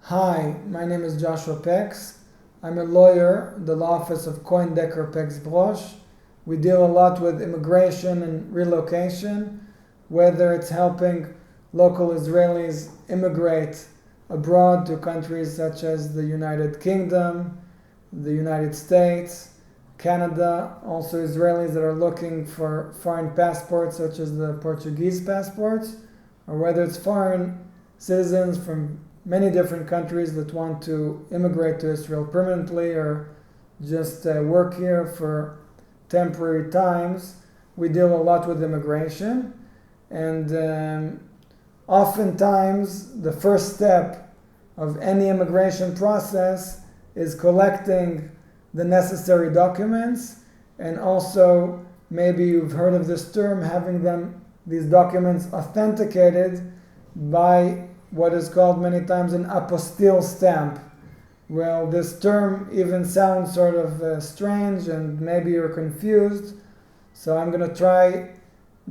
Hi, my name is Joshua Pex. I'm a lawyer in the law office of Cohen Decker Pex Brosh. We deal a lot with immigration and relocation, whether it's helping local Israelis immigrate abroad to countries such as the United Kingdom, the United States, Canada, also Israelis that are looking for foreign passports such as the Portuguese passports, or whether it's foreign citizens from many different countries that want to immigrate to Israel permanently or just work here for temporary times. We deal a lot with immigration, and oftentimes the first step of any immigration process is collecting the necessary documents, and also maybe you've heard of this term, having these documents authenticated by what is called many times an Apostille stamp. Well, this term even sounds sort of strange, and maybe you're confused. So I'm going to try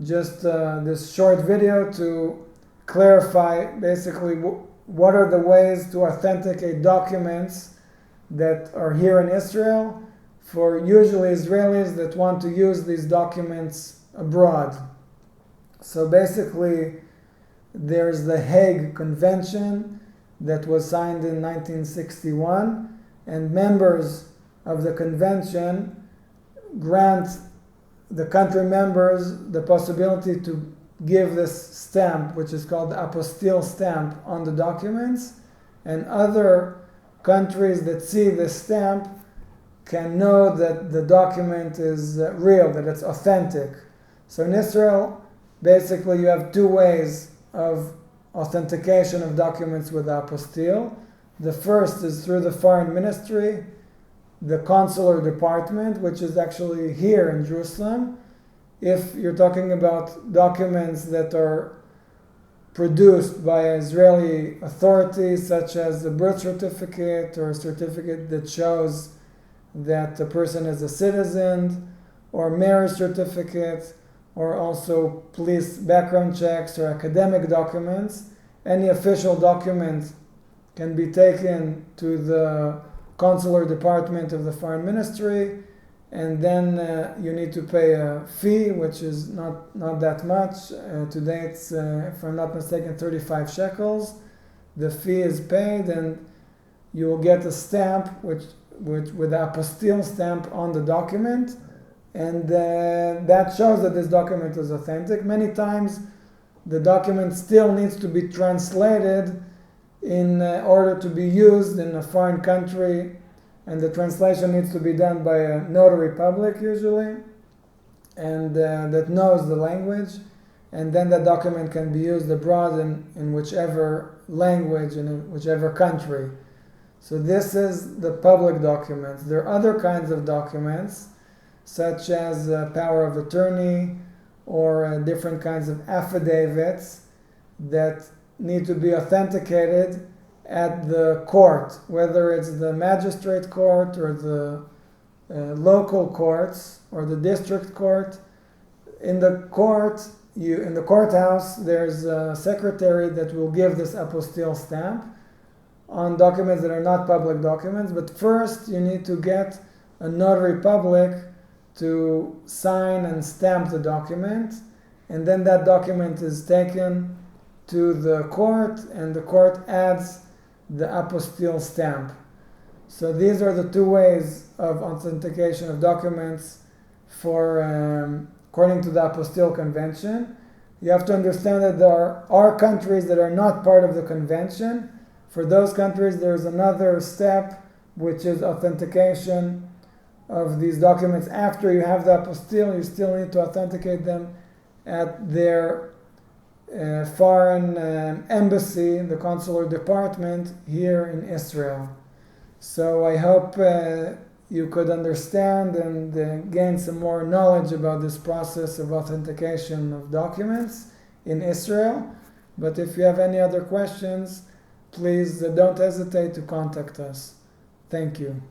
just this short video to clarify basically what are the ways to authenticate documents that are here in Israel for usually Israelis that want to use these documents abroad. So basically, there's the Hague Convention that was signed in 1961, and members of the convention grant the country members the possibility to give this stamp, which is called the Apostille stamp, on the documents, and other countries that see this stamp can know that the document is real, that it's authentic. So in Israel, basically you have two ways of authentication of documents with apostille. The first is through the foreign ministry, the consular department, which is actually here in Jerusalem. If you're talking about documents that are produced by Israeli authorities, such as a birth certificate or a certificate that shows that the person is a citizen, or marriage certificate, or also police background checks or academic documents, any official document can be taken to the consular department of the foreign ministry, and then you need to pay a fee, which is not that much. Today it's, if I'm not mistaken, 35 shekels. The fee is paid, and you will get a stamp which with the apostille stamp on the document, and that shows that this document is authentic. Many times the document still needs to be translated in order to be used in a foreign country, and the translation needs to be done by a notary public usually, and that knows the language, and then that document can be used abroad in whichever language, in whichever country. So this is the public documents. There are other kinds of documents, such as power of attorney or different kinds of affidavits that need to be authenticated at the court, whether it's the Magistrate Court or the local courts or the district court. In the court, in the courthouse, there's a secretary that will give this apostille stamp on documents that are not public documents, but first you need to get a notary public to sign and stamp the document, and then that document is taken to the court, and the court adds the apostille stamp. So these are the two ways of authentication of documents for according to the Apostille Convention. You have to understand that there are countries that are not part of the convention. For those countries, there's another step, which is authentication of these documents. After you have the apostille, you still need to authenticate them at their foreign embassy, the consular department here in Israel. So I hope you could understand and gain some more knowledge about this process of authentication of documents in Israel. But if you have any other questions, please don't hesitate to contact us. Thank you.